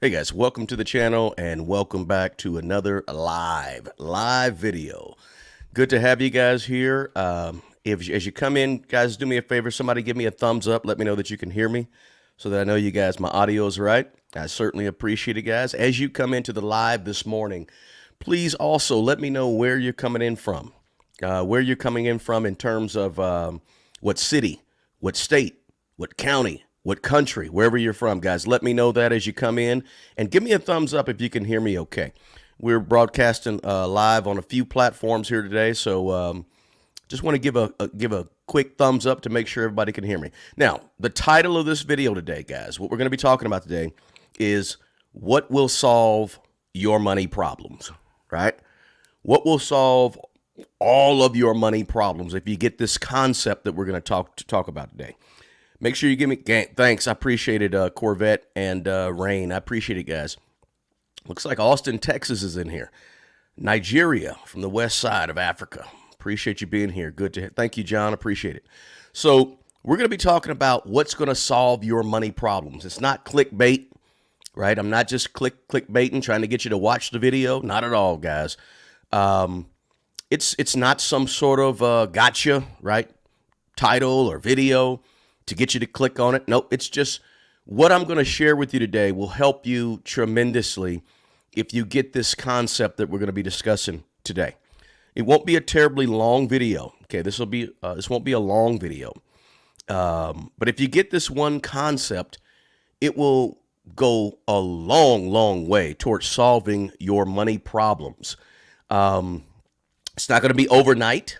Hey guys, welcome to the channel and welcome back to another live video. Good to have you guys here. As you come in, guys, do me a favor. Somebody give me a thumbs up. Let me know that you can hear me so that I know you guys, my audio is right. I certainly appreciate it, guys. As you come into the live this morning, please also let me know where you're coming in from. Where you're coming in from in terms of what city, what state, what county, what country, wherever you're from, guys. Let me know that as you come in, and give me a thumbs up if you can hear me okay. We're broadcasting live on a few platforms here today, so just want to give a quick thumbs up to make sure everybody can hear me. Now, the title of this video today, guys, what we're going to be talking about today is what will solve your money problems, right? What will solve all of your money problems if you get this concept that we're going to talk about today. Make sure you give me thanks. I appreciate it, Corvette and Rain. I appreciate it, guys. Looks like Austin, Texas is in here. Nigeria from the west side of Africa. Appreciate you being here. Good to thank you, John. Appreciate it. So we're going to be talking about what's going to solve your money problems. It's not clickbait, right? I'm not just clickbaiting, trying to get you to watch the video. Not at all, guys. It's not some sort of gotcha, right? Title or video to get you to click on it. Nope, it's just what I'm going to share with you today will help you tremendously if you get this concept that we're going to be discussing today. It won't be a terribly long video. Okay, this won't be a long video. But if you get this one concept, it will go a long way towards solving your money problems. It's not going to be overnight,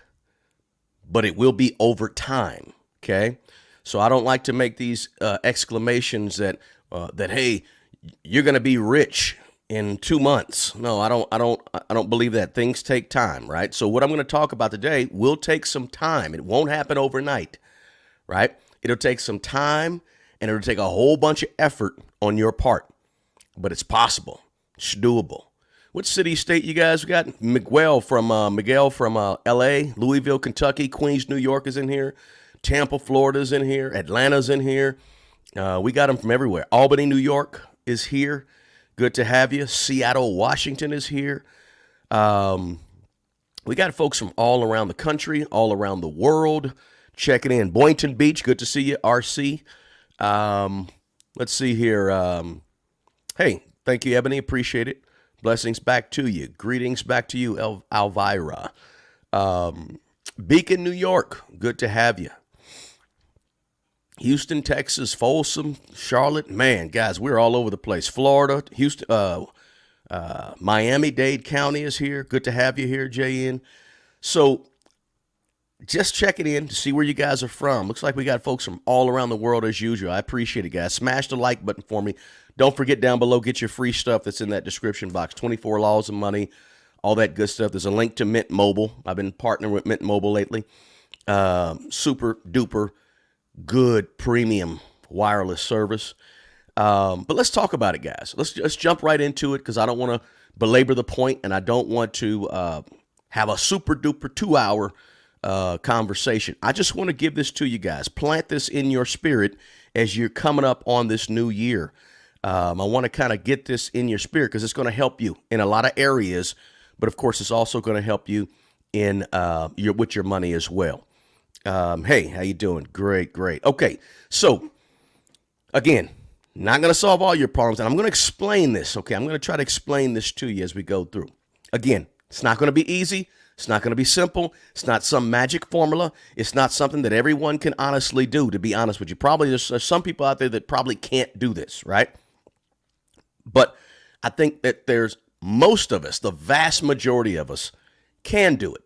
but it will be over time. Okay. So I don't like to make these exclamations that hey, you're going to be rich in 2 months. No, I don't believe that. Things take time, right? So what I'm going to talk about today will take some time. It won't happen overnight, right? It'll take some time and it'll take a whole bunch of effort on your part, but it's possible. It's doable. What city, state you guys got? Miguel from L.A., Louisville, Kentucky, Queens, New York is in here. Tampa, Florida's in here. Atlanta's in here. We got them from everywhere. Albany, New York is here. Good to have you. Seattle, Washington is here. We got folks from all around the country, all around the world checking in. Boynton Beach, good to see you. RC. Let's see here. Hey, thank you, Ebony. Appreciate it. Blessings back to you. Greetings back to you, Elvira. Beacon, New York, good to have you. Houston, Texas, Folsom, Charlotte, man, guys, we're all over the place. Florida, Houston, Miami-Dade County is here. Good to have you here, JN. So just checking in to see where you guys are from. Looks like we got folks from all around the world as usual. I appreciate it, guys. Smash the like button for me. Don't forget down below, get your free stuff that's in that description box. 24 Laws of Money, all that good stuff. There's a link to Mint Mobile. I've been partnering with Mint Mobile lately. Super duper good premium wireless service. But let's talk about it, guys. Let's jump right into it because I don't want to belabor the point and I don't want to have a super duper 2-hour conversation. I just want to give this to you guys. Plant this in your spirit as you're coming up on this new year. I want to kind of get this in your spirit because it's going to help you in a lot of areas, but of course it's also going to help you in with your money as well. Hey, how you doing? Great. Okay, so again, not going to solve all your problems, and I'm going to explain this, okay? I'm going to try to explain this to you as we go through. Again, it's not going to be easy. It's not going to be simple. It's not some magic formula. It's not something that everyone can honestly do, to be honest with you. Probably there's some people out there that probably can't do this, right? But I think that there's most of us, the vast majority of us, can do it,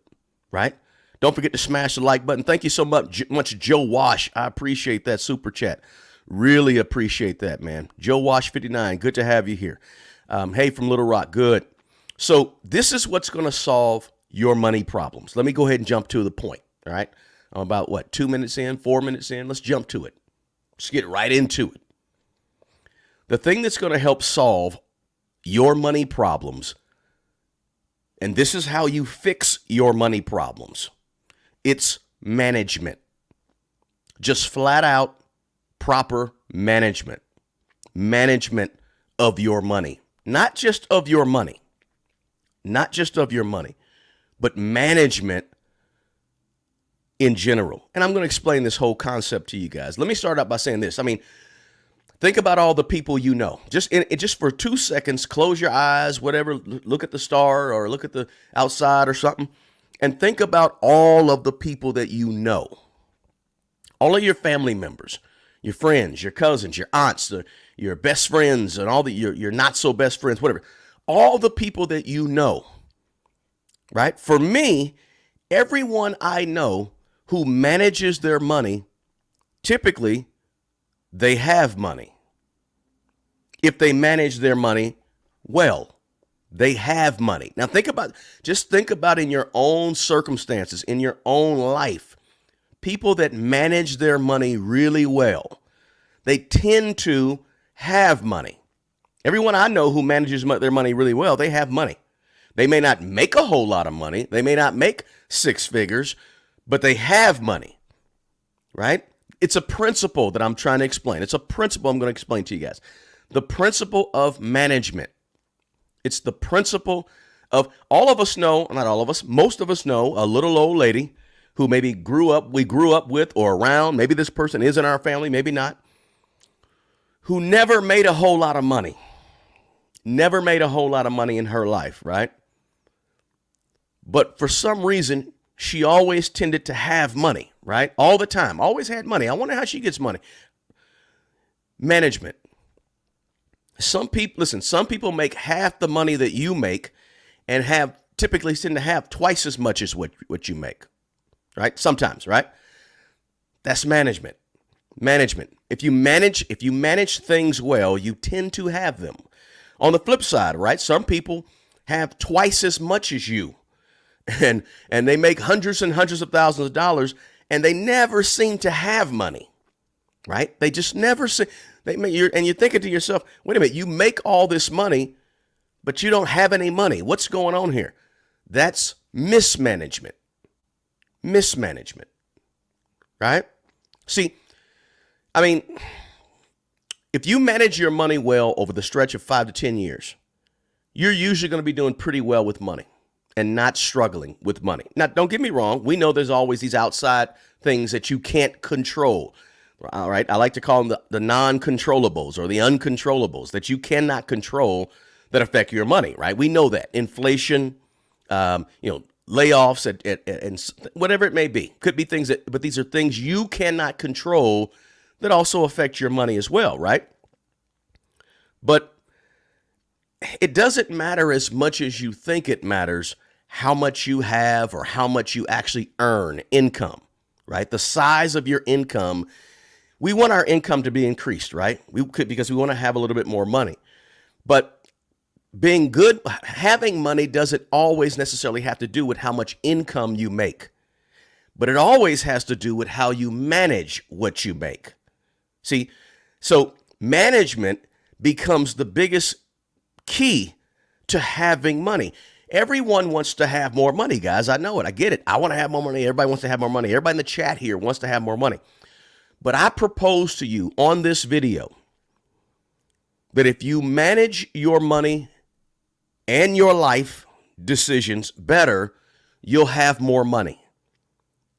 right? Don't forget to smash the like button. Thank you so much, Joe Wash. I appreciate that super chat. Really appreciate that, man. Joe Wash 59, good to have you here. Hey, from Little Rock, good. So this is what's going to solve your money problems. Let me go ahead and jump to the point, all right? I'm about, 2 minutes in, 4 minutes in? Let's jump to it. Let's get right into it. The thing that's going to help solve your money problems, and this is how you fix your money problems, it's management. Just flat out proper management. Management of your money, not just of your money, not just of your money, but management in general. And I'm going to explain this whole concept to you guys. Let me start out by saying this. I mean, think about all the people you know. Just for 2 seconds, close your eyes, whatever, look at the star or look at the outside or something, and think about all of the people that you know. All of your family members, your friends, your cousins, your aunts, your best friends, and all your not so best friends, whatever. All the people that you know, right? For me, everyone I know who manages their money, typically they have money. If they manage their money well, they have money. Now think about in your own circumstances, in your own life, people that manage their money really well, they tend to have money. Everyone I know who manages their money really well, they have money. They may not make a whole lot of money. They may not make six figures, but they have money, right? It's a principle that I'm trying to explain. It's a principle I'm going to explain to you guys. The principle of management. It's the principle of, all of us know, not all of us, most of us know a little old lady who maybe we grew up with or around. Maybe this person is in our family, maybe not, who never made a whole lot of money. Never made a whole lot of money in her life, right? But for some reason, she always tended to have money, right? All the time, always had money. I wonder how she gets money. Management. Some people make half the money that you make and typically tend to have twice as much as what you make, right? Sometimes, right? That's management. Management. If you manage things well, you tend to have them. On the flip side, right? Some people have twice as much as you. And they make hundreds and hundreds of thousands of dollars, and they never seem to have money, right? They just never see. And you're thinking to yourself, wait a minute, you make all this money, but you don't have any money. What's going on here? That's mismanagement. Mismanagement, right? See, I mean, if you manage your money well over the stretch of 5 to 10 years, you're usually going to be doing pretty well with money and not struggling with money. Now, don't get me wrong. We know there's always these outside things that you can't control. All right. I like to call them the non-controllables or the uncontrollables that you cannot control that affect your money. Right. We know that inflation, layoffs and whatever it may be, could be things but these are things you cannot control that also affect your money as well. Right. But it doesn't matter as much as you think it matters how much you have or how much you actually earn income, right? The size of your income. We want our income to be increased, right? Because we want to have a little bit more money. But having money doesn't always necessarily have to do with how much income you make, but it always has to do with how you manage what you make. See, so management becomes the biggest key to having money. Everyone wants to have more money, guys. I know it. I get it. I want to have more money. Everybody wants to have more money. Everybody in the chat here wants to have more money. But I propose to you on this video that if you manage your money and your life decisions better, you'll have more money.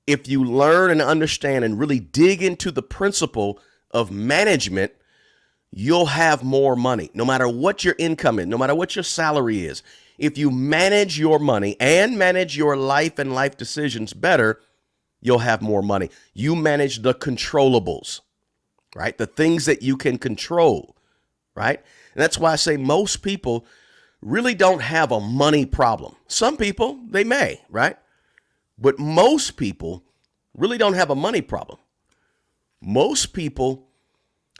If you learn and understand and really dig into the principle of management, you'll have more money, no matter what your income is, no matter what your salary is. If you manage your money and manage your life and life decisions better, you'll have more money. You manage the controllables, right? The things that you can control, right? And that's why I say most people really don't have a money problem. Some people, they may, right? But most people really don't have a money problem. Most people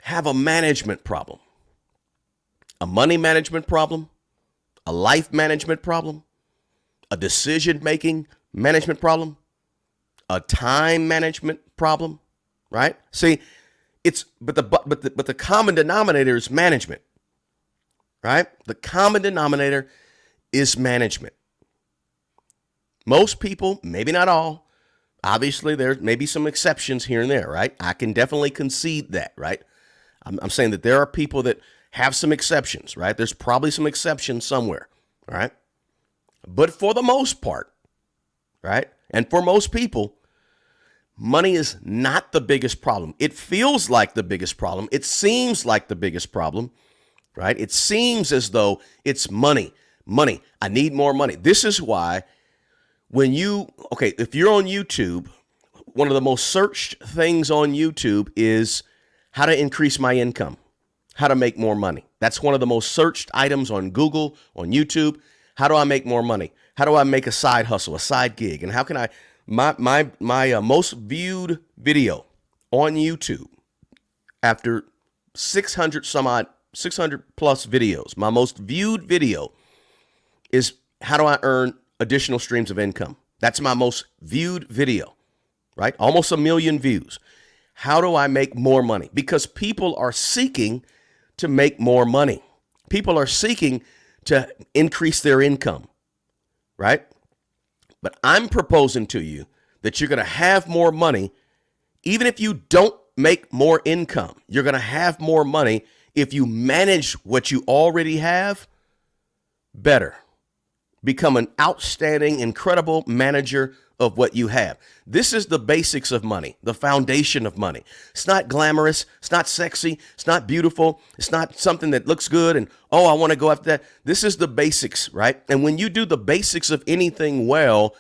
have a management problem, a money management problem, a life management problem, a decision-making management problem, a time management problem, right? See, but the common denominator is management, right? The common denominator is management. Most people, maybe not all, obviously there may be some exceptions here and there, right? I can definitely concede that, right? I'm saying that there are people that have some exceptions, right? There's probably some exceptions somewhere, all right? But for the most part, right? And for most people, money is not the biggest problem. It feels like the biggest problem. It seems like the biggest problem, right? It seems as though it's money. Money. I need more money. This is why if you're on YouTube, one of the most searched things on YouTube is how to increase my income, how to make more money. That's one of the most searched items on Google, on YouTube. How do I make more money? How do I make a side hustle, a side gig? And how can my most viewed video on YouTube after 600 plus videos, my most viewed video is how do I earn additional streams of income? That's my most viewed video, right? Almost 1 million views. How do I make more money? Because people are seeking to make more money. People are seeking to increase their income, right? But I'm proposing to you that you're going to have more money even if you don't make more income. You're going to have more money if you manage what you already have better. Become an outstanding, incredible manager of what you have. This is the basics of money, the foundation of money. It's not glamorous. It's not sexy. It's not beautiful. It's not something that looks good and, oh, I want to go after that. This is the basics, right? And when you do the basics of anything well,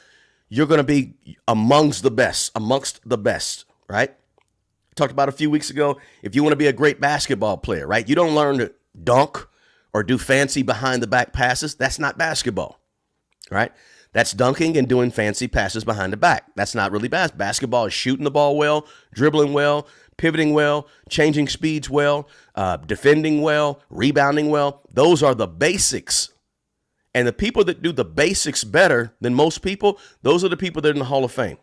you're going to be amongst the best, right? I talked about a few weeks ago, if you want to be a great basketball player, right? You don't learn to dunk or do fancy behind the back passes. That's not basketball. Right? That's dunking and doing fancy passes behind the back. That's not really basketball. Is shooting the ball well, dribbling well, pivoting well, changing speeds well, defending well, rebounding well. Those are the basics. And the people that do the basics better than most people, those are the people that are in the Hall of Fame.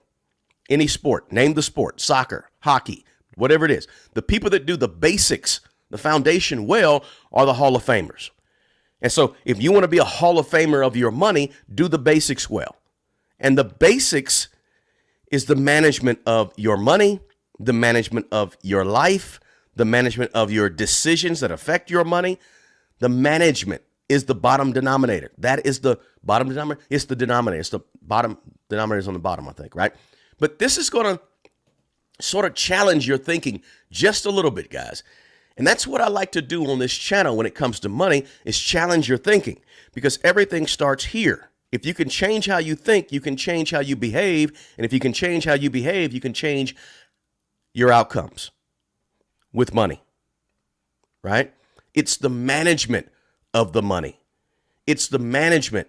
Any sport, name the sport, soccer, hockey, whatever it is. The people that do the basics, the foundation well, are the Hall of Famers. And so if you want to be a Hall of Famer of your money, do the basics well. And the basics is the management of your money, the management of your life, the management of your decisions that affect your money. The management is the bottom denominator. That is the bottom denominator. It's the denominator. It's the bottom denominator is on the bottom, I think, right? But this is going to sort of challenge your thinking just a little bit, guys. And that's what I like to do on this channel when it comes to money, is challenge your thinking, because everything starts here. If you can change how you think, you can change how you behave. And if you can change how you behave, you can change your outcomes with money, right? It's the management of the money. It's the management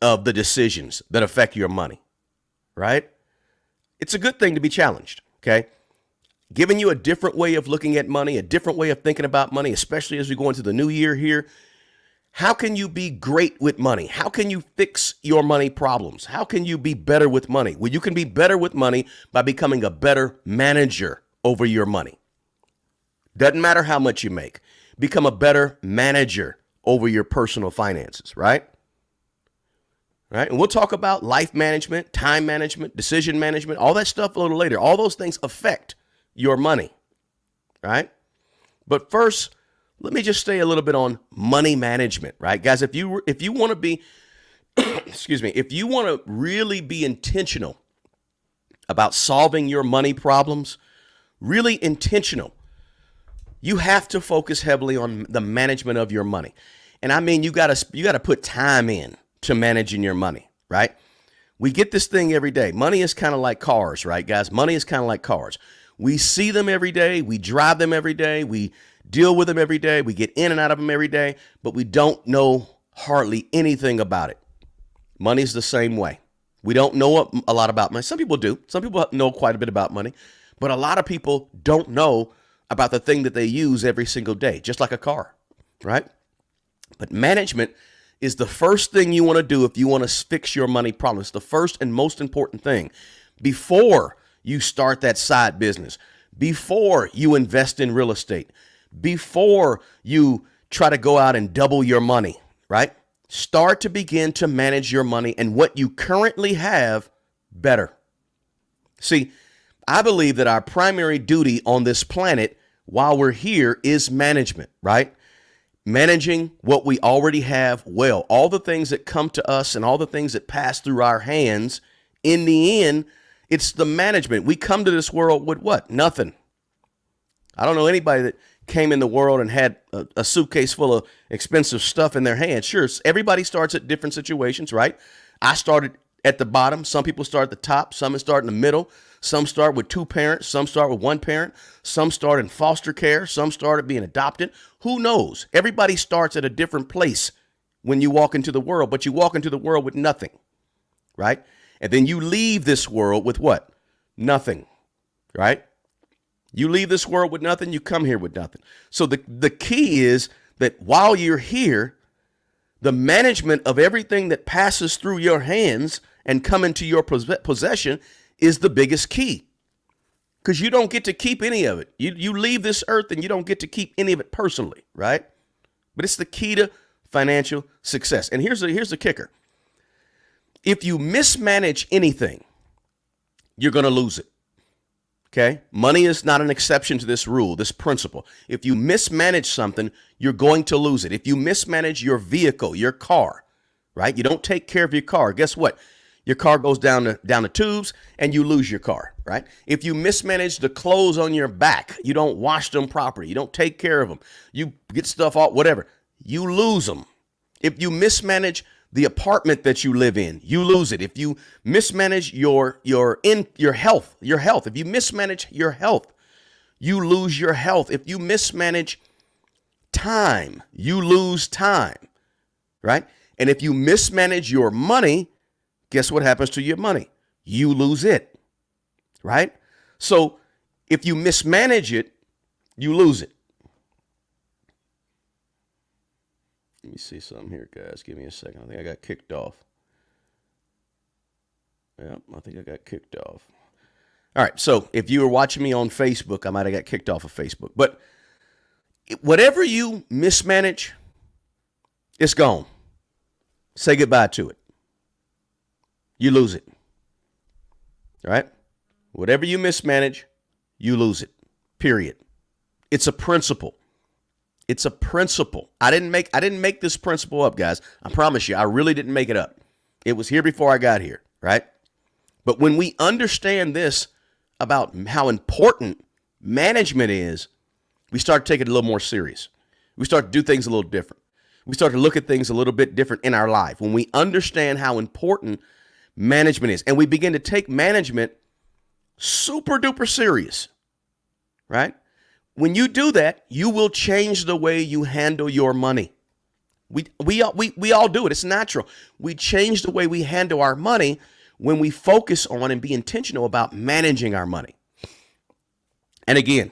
of the decisions that affect your money, right? It's a good thing to be challenged, okay? Giving you a different way of looking at money, a different way of thinking about money, especially as we go into the new year here. How can you be great with money? How can you fix your money problems? How can you be better with money? Well, you can be better with money by becoming a better manager over your money. Doesn't matter how much you make. Become a better manager over your personal finances, right? Right? And we'll talk about life management, time management, decision management, all that stuff a little later. All those things affect your money, right? But first, let me just stay a little bit on money management, right? Guys, if you want to be, if you want to really be intentional about solving your money problems, really intentional, you have to focus heavily on the management of your money. And I mean, you got to put time in to managing your money, right? We get this thing every day. Money is kind of like cars, right, guys? Money is kind of like cars. We see them every day. We drive them every day. We deal with them every day. We get in and out of them every day, but we don't know hardly anything about it. Money's the same way. We don't know a lot about money. Some people do. Some people know quite a bit about money, but a lot of people don't know about the thing that they use every single day, just like a car, right? But management is the first thing you want to do if you want to fix your money problem. It's the first and most important thing before you start that side business, before you invest in real estate, before you try to go out and double your money, right? Start to begin to manage your money and what you currently have better. See, I believe that our primary duty on this planet while we're here is management, right? managing what we already have well. All the things that come to us and all the things that pass through our hands, in the end, it's the management. We come to this world with what? Nothing. I don't know anybody that came in the world and had a suitcase full of expensive stuff in their hands. Sure, everybody starts at different situations, right? I started at the bottom. Some people start at the top. Some start in the middle. Some start with two parents. Some start with one parent. Some start in foster care. Some started being adopted. Who knows? Everybody starts at a different place when you walk into the world, but you walk into the world with nothing, right? And then you leave this world with what? Nothing, right? You leave this world with nothing, you come here with nothing. So the key is that while you're here, the management of everything that passes through your hands and come into your possession is the biggest key. Because you don't get to keep any of it. You leave this earth and you don't get to keep any of it personally, right? But it's the key to financial success. And here's the kicker. If you mismanage anything, you're going to lose it. Okay? Money is not an exception to this rule, this principle. If you mismanage something, you're going to lose it. If you mismanage your vehicle, your car, right? You don't take care of your car. Guess what? Your car goes down the tubes and you lose your car, right? If you mismanage the clothes on your back, you don't wash them properly, you don't take care of them, you get stuff off, whatever, you lose them. If you mismanage the apartment that you live in, you lose it. If you mismanage your health, if you mismanage your health, you lose your health. If you mismanage time, you lose time, right? And if you mismanage your money, guess what happens to your money? You lose it, right? So if you mismanage it, you lose it. Let me see something here, guys. Give me a second. I think I got kicked off. Yep, I think I got kicked off. All right, so if you were watching me on Facebook, I might have got kicked off of Facebook. But whatever you mismanage, it's gone. Say goodbye to it. You lose it. All right? Whatever you mismanage, you lose it. Period. It's a principle. It's a principle. I didn't make this principle up, guys. I promise you, I really didn't make it up. It was here before I got here, right? But when we understand this about how important management is, we start taking it a little more serious. We start to do things a little different. We start to look at things a little bit different in our life. When we understand how important management is, and we begin to take management super duper serious, right? When you do that, you will change the way you handle your money. We all do it. It's natural. We change the way we handle our money when we focus on and be intentional about managing our money. And again,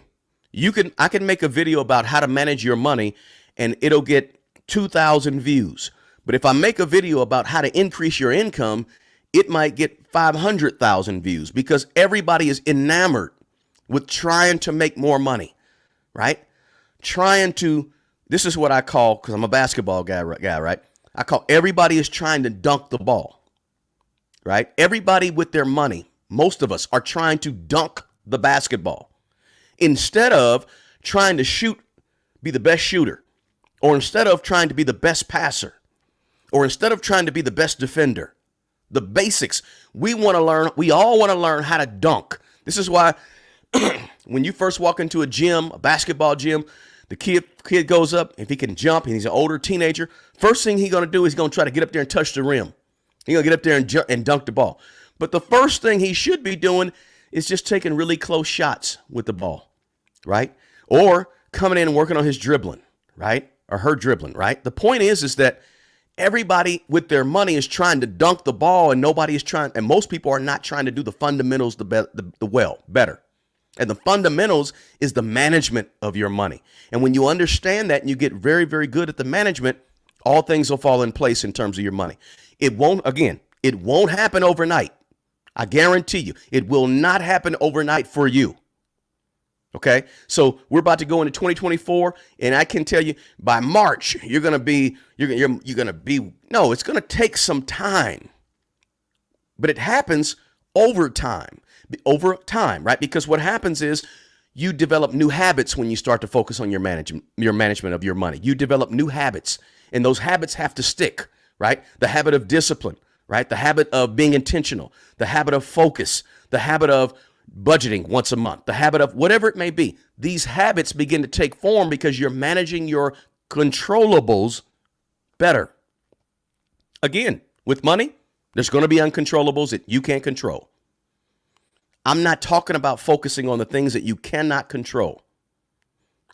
I can make a video about how to manage your money and it'll get 2,000 views. But if I make a video about how to increase your income, it might get 500,000 views because everybody is enamored with trying to make more money. Right? This is what I call, because I'm a basketball guy, right? I call everybody is trying to dunk the ball, right? Everybody with their money, most of us are trying to dunk the basketball instead of trying to be the best shooter, or instead of trying to be the best passer, or instead of trying to be the best defender. The basics. We all want to learn how to dunk. This is why when you first walk into a gym, a basketball gym, the kid goes up, if he can jump and he's an older teenager, first thing he's going to do is he's going to try to get up there and touch the rim. He's going to get up there and dunk the ball. But the first thing he should be doing is just taking really close shots with the ball, right? Or coming in and working on his dribbling, right? Or her dribbling, right? The point is that everybody with their money is trying to dunk the ball and most people are not trying to do the fundamentals better. And the fundamentals is the management of your money. And when you understand that and you get very, very good at the management, all things will fall in place in terms of your money. It won't happen overnight. I guarantee you, it will not happen overnight for you. Okay. So we're about to go into 2024 and I can tell you by March, it's going to take some time, but it happens over time, right? Because what happens is You develop new habits when you start to focus on your management of your money. You develop new habits, and those habits have to stick, right? The habit of discipline, right? The habit of being intentional, the habit of focus, the habit of budgeting once a month, the habit of whatever it may be. These habits begin to take form because you're managing your controllables better. Again, with money, there's going to be uncontrollables that you can't control. I'm not talking about focusing on the things that you cannot control.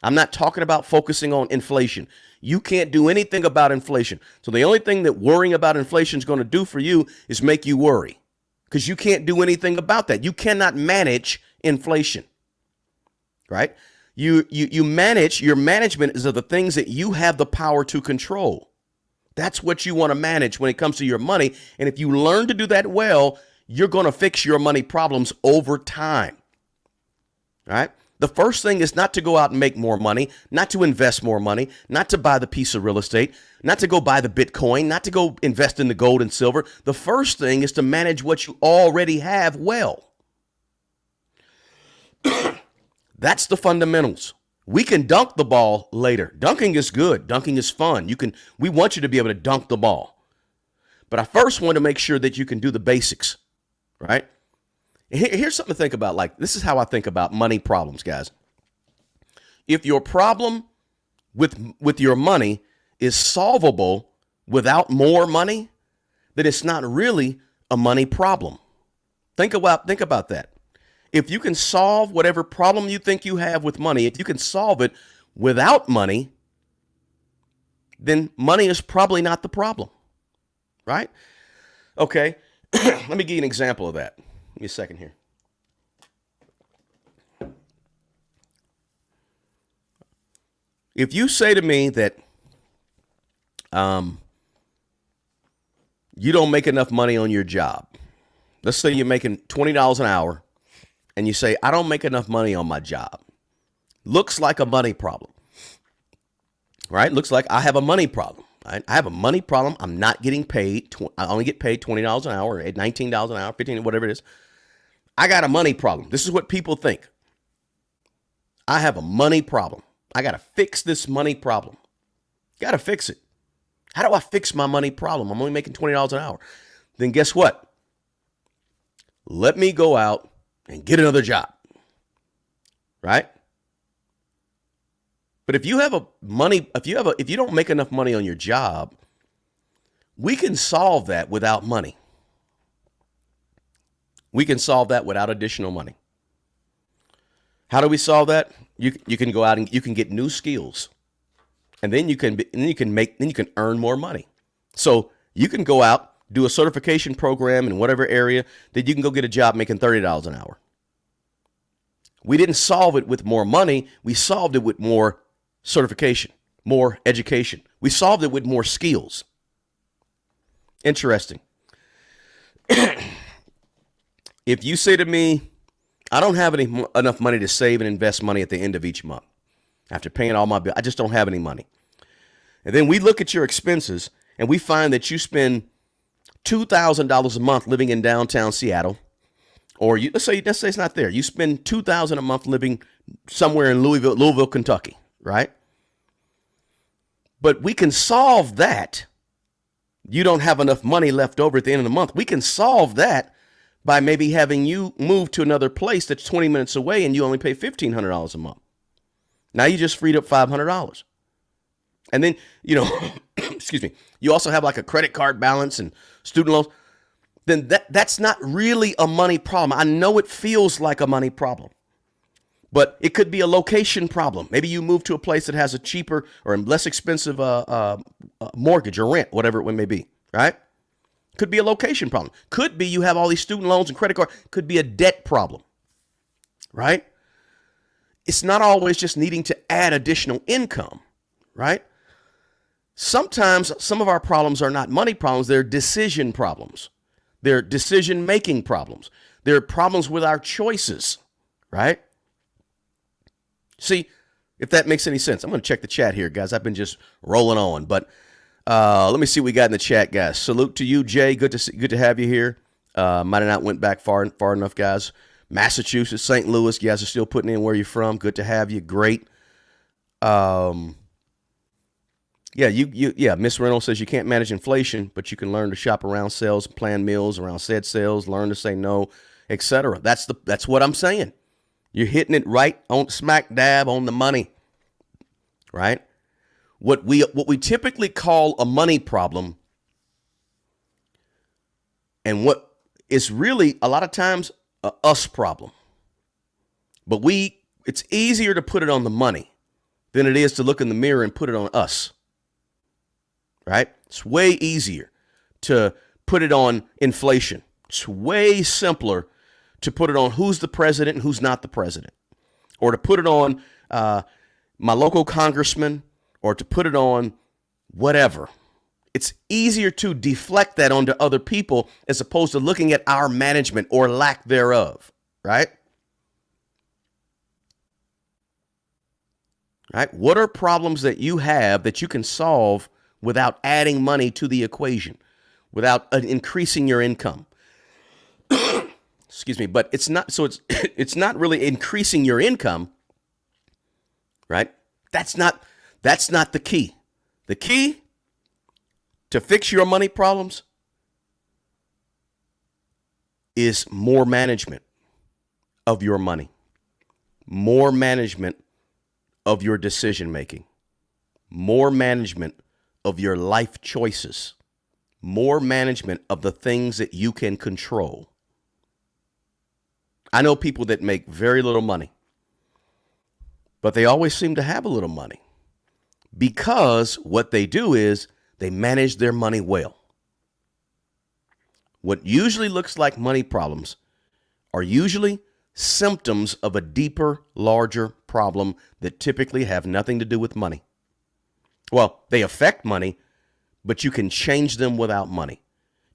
I'm not talking about focusing on inflation. You can't do anything about inflation. So the only thing that worrying about inflation is going to do for you is make you worry, because you can't do anything about that. You cannot manage inflation, right? You manage, your management is of the things that you have the power to control. That's what you want to manage when it comes to your money. And if you learn to do that well, you're going to fix your money problems over time, right? The first thing is not to go out and make more money, not to invest more money, not to buy the piece of real estate, not to go buy the Bitcoin, not to go invest in the gold and silver. The first thing is to manage what you already have well. That's the fundamentals. We can dunk the ball later. Dunking is good. Dunking is fun. We want you to be able to dunk the ball. But I first want to make sure that you can do the basics, right? Here's something to think about. Like, this is how I think about money problems, guys. If your problem with your money is solvable without more money, then it's not really a money problem. Think about that. If you can solve whatever problem you think you have with money, if you can solve it without money, then money is probably not the problem, right? Okay, let me give you an example of that. Give me a second here. If you say to me that you don't make enough money on your job, let's say you're making $20 an hour, and you say, I don't make enough money on my job. Looks like a money problem, right? Looks like I have a money problem. Right? I have a money problem. I'm not getting paid. I only get paid $20 an hour, $19 an hour, $15, whatever it is. I got a money problem. This is what people think. I have a money problem. I got to fix this money problem. Got to fix it. How do I fix my money problem? I'm only making $20 an hour. Then guess what? Let me go out and get another job, right? But if you don't make enough money on your job, we can solve that without money. We can solve that without additional money. How do we solve that? You can go out and you can get new skills, and then you can earn more money. So you can go out, do a certification program in whatever area, that you can go get a job making $30 an hour. We didn't solve it with more money. We solved it with more certification, more education. We solved it with more skills. Interesting. If you say to me, I don't have enough money to save and invest money at the end of each month, after paying all my bills, I just don't have any money. And then we look at your expenses and we find that you spend $2,000 a month living in downtown Seattle, or let's say it's not there. You spend $2,000 a month living somewhere in Louisville, Kentucky, right? But we can solve that. You don't have enough money left over at the end of the month. We can solve that by maybe having you move to another place that's 20 minutes away and you only pay $1,500 a month. Now you just freed up $500. And then, excuse me, you also have like a credit card balance and student loans. Then that's not really a money problem. I know it feels like a money problem, but it could be a location problem. Maybe you move to a place that has a cheaper or less expensive mortgage or rent, whatever it may be, right? Could be a location problem. Could be you have all these student loans and credit cards. Could be a debt problem, right? It's not always just needing to add additional income, right? Sometimes some of our problems are not money problems. They're decision problems. They're decision-making problems. They're problems with our choices, right? See, if that makes any sense. I'm going to check the chat here, guys. I've been just rolling on, but let me see what we got in the chat, guys. Salute to you, Jay. Good to have you here. Might have not went back far enough, guys. Massachusetts, St. Louis, you guys are still putting in where you're from. Good to have you. Great. Yeah, Miss Reynolds says you can't manage inflation, but you can learn to shop around sales, plan meals around said sales, learn to say no, etc. That's what I'm saying. You're hitting it right on smack dab on the money, right? What we typically call a money problem, and what is really a lot of times a us problem. But it's easier to put it on the money than it is to look in the mirror and put it on us. Right? It's way easier to put it on inflation. It's way simpler to put it on who's the president and who's not the president, or to put it on my local congressman, or to put it on whatever. It's easier to deflect that onto other people as opposed to looking at our management or lack thereof, right? Right? What are problems that you have that you can solve without adding money to the equation, without increasing your income? Excuse me, but it's not really increasing your income, right? That's not the key. The key to fix your money problems is more management of your money, more management of your decision making, more management of your life choices, more management of the things that you can control. I know people that make very little money, but they always seem to have a little money because what they do is they manage their money well. What usually looks like money problems are usually symptoms of a deeper, larger problem that typically have nothing to do with money. Well, they affect money, but you can change them without money.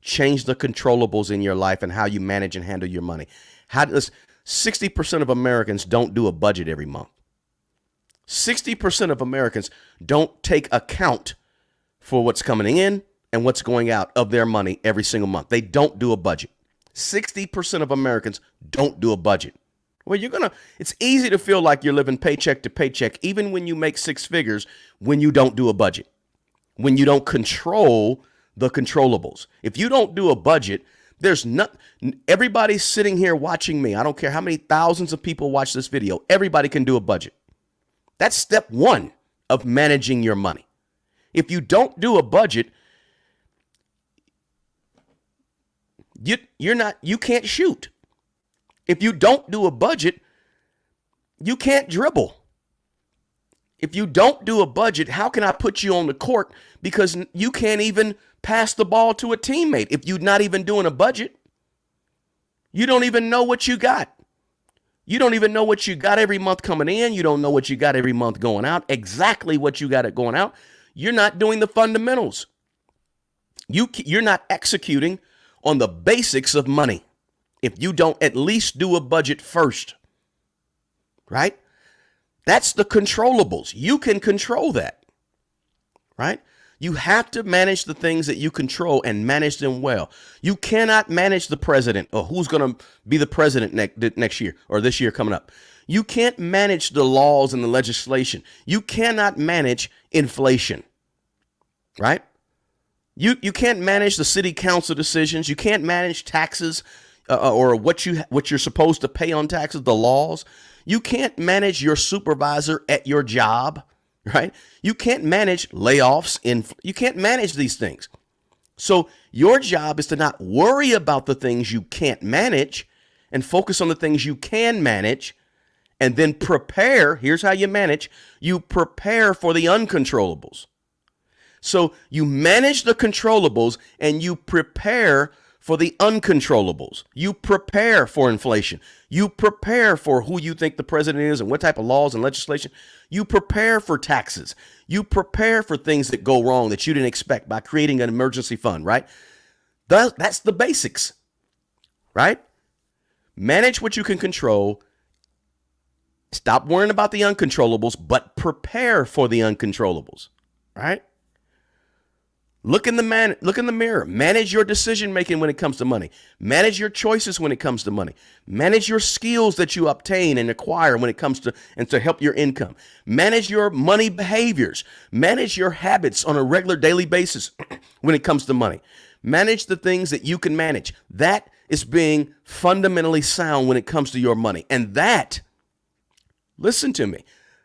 Change the controllables in your life and how you manage and handle your money. 60% of Americans don't do a budget every month. 60% of Americans don't take account for what's coming in and what's going out of their money every single month. They don't do a budget. 60% of Americans don't do a budget. Well, it's easy to feel like you're living paycheck to paycheck, even when you make six figures, when you don't do a budget, when you don't control the controllables. If you don't do a budget, everybody sitting here watching me, I don't care how many thousands of people watch this video, everybody can do a budget. That's step one of managing your money. If you don't do a budget, you can't shoot. If you don't do a budget, you can't dribble. If you don't do a budget, how can I put you on the court? Because you can't even pass the ball to a teammate. If you're not even doing a budget, you don't even know what you got. You don't even know what you got every month coming in. You don't know what you got every month going out, exactly what you got it going out. You're not doing the fundamentals. You're not executing on the basics of money if you don't at least do a budget first, right? That's the controllables. You can control that, right? You have to manage the things that you control and manage them well. You cannot manage the president or who's going to be the president next year or this year coming up. You can't manage the laws and the legislation. You cannot manage inflation, right? You can't manage the city council decisions. You can't manage taxes or what you're supposed to pay on taxes, the laws. You can't manage your supervisor at your job, right? You can't manage layoffs. You can't manage these things. So your job is to not worry about the things you can't manage and focus on the things you can manage. And then prepare. Here's how you manage. You prepare for the uncontrollables. So you manage the controllables and you prepare for the uncontrollables. You prepare for inflation. You prepare for who you think the president is and what type of laws and legislation. You prepare for taxes. You prepare for things that go wrong that you didn't expect by creating an emergency fund, right? That's the basics, right? Manage what you can control. Stop worrying about the uncontrollables, but prepare for the uncontrollables, right? Look in the mirror. Manage your decision making when it comes to money. Manage your choices when it comes to money. Manage your skills that you obtain and acquire when it comes to and to help your income. Manage your money behaviors. Manage your habits on a regular daily basis when it comes to money. Manage the things that you can manage. That is being fundamentally sound when it comes to your money. And that, listen to me,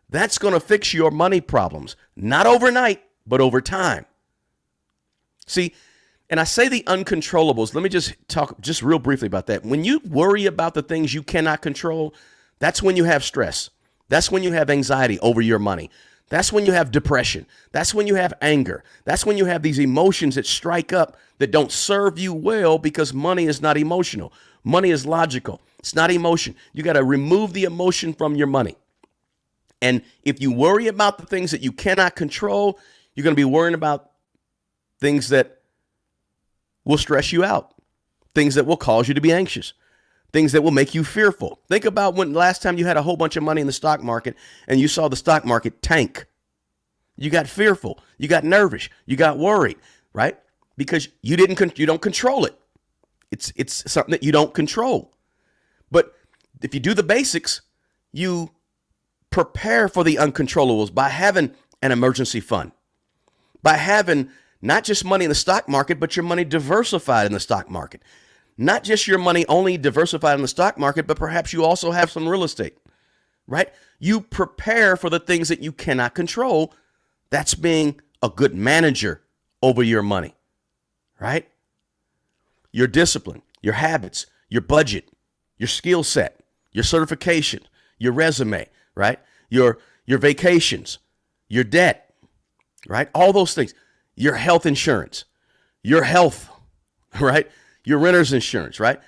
that's going to fix your money problems, not overnight, but over time. See, and I say the uncontrollables. Let me just talk just real briefly about that. When you worry about the things you cannot control, that's when you have stress. That's when you have anxiety over your money. That's when you have depression. That's when you have anger. That's when you have these emotions that strike up that don't serve you well, because money is not emotional. Money is logical. It's not emotion. You got to remove the emotion from your money. And if you worry about the things that you cannot control, you're going to be worrying about things that will stress you out, things that will cause you to be anxious, things that will make you fearful. Think about when last time you had a whole bunch of money in the stock market and you saw the stock market tank. You got fearful, you got nervous, you got worried, right? Because you don't control it. It's something that you don't control. But if you do the basics, you prepare for the uncontrollables by having an emergency fund, by having not just money in the stock market, but your money diversified in the stock market. Not just your money only diversified in the stock market, but perhaps you also have some real estate, right? You prepare for the things that you cannot control. That's being a good manager over your money, right? Your discipline, your habits, your budget, your skill set, your certification, your resume, right? Your vacations, your debt, right? All those things. Your health insurance, your health, right? Your renter's insurance, right?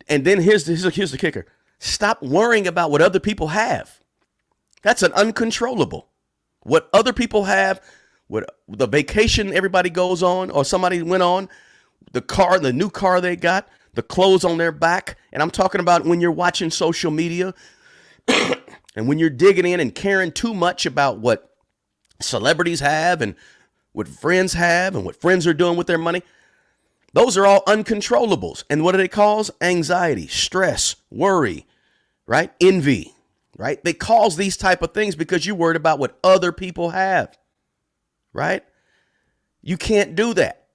And then here's the kicker. Stop worrying about what other people have. That's an uncontrollable. What other people have, what the vacation everybody goes on or somebody went on, the new car they got, the clothes on their back. And I'm talking about when you're watching social media and when you're digging in and caring too much about what celebrities have and what friends have and what friends are doing with their money. Those are all uncontrollables. And what do they cause? Anxiety, stress, worry, right? Envy, right? They cause these type of things because you're worried about what other people have, right? You can't do that.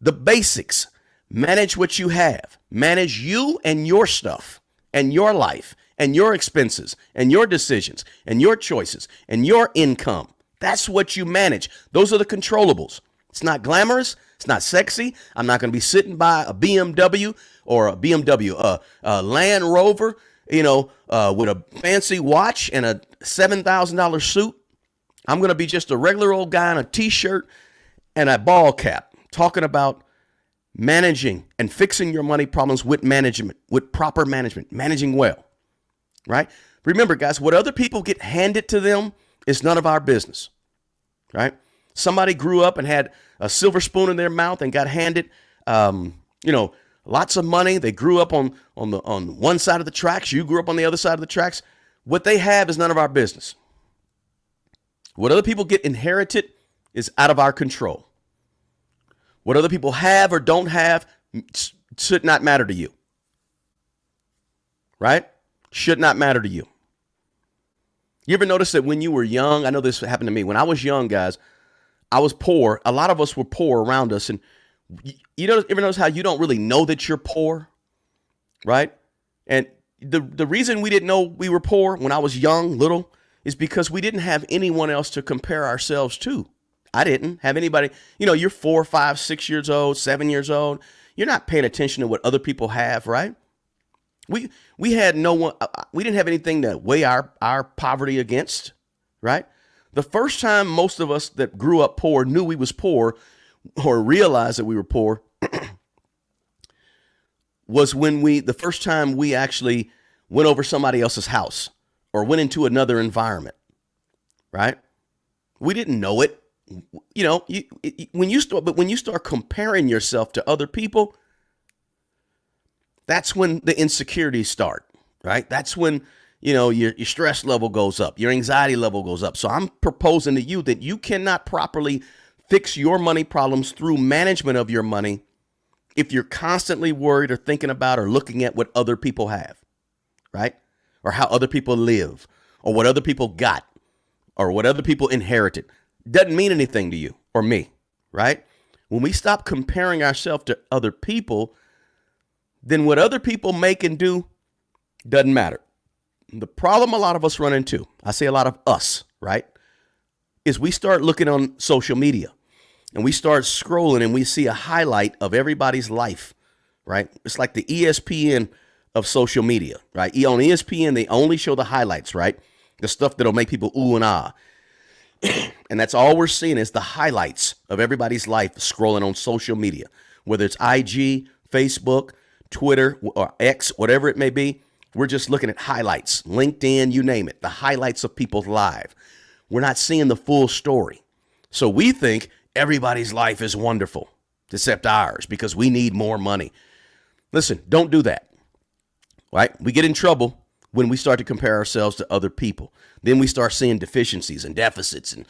The basics, manage what you have, manage you and your stuff and your life and your expenses and your decisions and your choices and your income. That's what you manage. Those are the controllables. It's not glamorous. It's not sexy. I'm not going to be sitting by a BMW or a Land Rover, with a fancy watch and a $7,000 suit. I'm going to be just a regular old guy in a t-shirt and a ball cap talking about managing and fixing your money problems with management, with proper management, managing well, right? Remember, guys, what other people get handed to them is none of our business, right? Somebody grew up and had a silver spoon in their mouth and got handed, lots of money. They grew up on one side of the tracks. You grew up on the other side of the tracks. What they have is none of our business. What other people get inherited is out of our control. What other people have or don't have should not matter to you, right? Should not matter to you. You ever notice that when you were young, I know this happened to me. When I was young, guys, I was poor. A lot of us were poor around us. And ever notice how you don't really know that you're poor, right? And the reason we didn't know we were poor when I was young, little, is because we didn't have anyone else to compare ourselves to. I didn't have anybody. You're 4, 5, 6 years old, 7 years old. You're not paying attention to what other people have, right? We had no one. We didn't have anything to weigh our poverty against, right? The first time most of us that grew up poor knew we was poor or realized that we were poor was when the first time we actually went over somebody else's house or went into another environment, right? We didn't know it. When you start comparing yourself to other people, that's when the insecurities start, right? That's when, your stress level goes up, your anxiety level goes up. So I'm proposing to you that you cannot properly fix your money problems through management of your money if you're constantly worried or thinking about or looking at what other people have, right? Or how other people live or what other people got or what other people inherited. Doesn't mean anything to you or me, right? When we stop comparing ourselves to other people, then what other people make and do doesn't matter. The problem a lot of us run into, I say a lot of us, right, is we start looking on social media and we start scrolling and we see a highlight of everybody's life, right? It's like the ESPN of social media, right? On ESPN, they only show the highlights, right? The stuff that'll make people ooh and ah. And that's all we're seeing is the highlights of everybody's life scrolling on social media, whether it's IG, Facebook, Twitter, or X, whatever it may be. We're just looking at highlights, LinkedIn, you name it, the highlights of people's lives. We're not seeing the full story. So we think everybody's life is wonderful, except ours, because we need more money. Listen, don't do that, right? We get in trouble when we start to compare ourselves to other people. Then we start seeing deficiencies and deficits, and